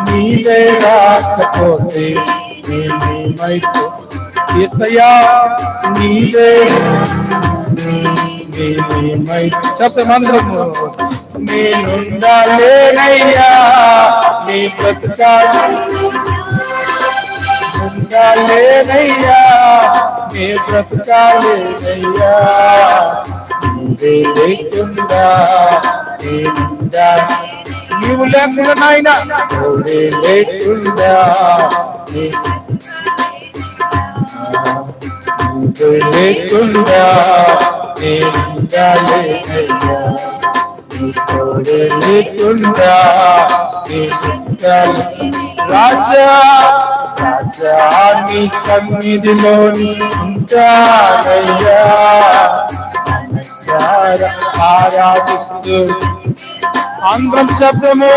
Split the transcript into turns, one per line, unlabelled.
నీవే రాకపోతే నేనేమైపో యేసయ్యా నీవే నేనేమై చెప్పమందరము నేనుండాలేనయ్యా నీ బ్రతకాలి ఉండాలేనయ్యా నీ బ్రతకాలేనయ్యా నీవే లేకుండా నేనుండాలి నీవు లేకుండా నాయన నీవే లేకుండా నీవే లేకుండా నేనుండాలేనయ్యా నీతోడే లేకుండా రాజా రాజా నీ సన్నిధిలోని ఉంటానయ్యా ఆరాధిస్తూ అందరం శబ్దము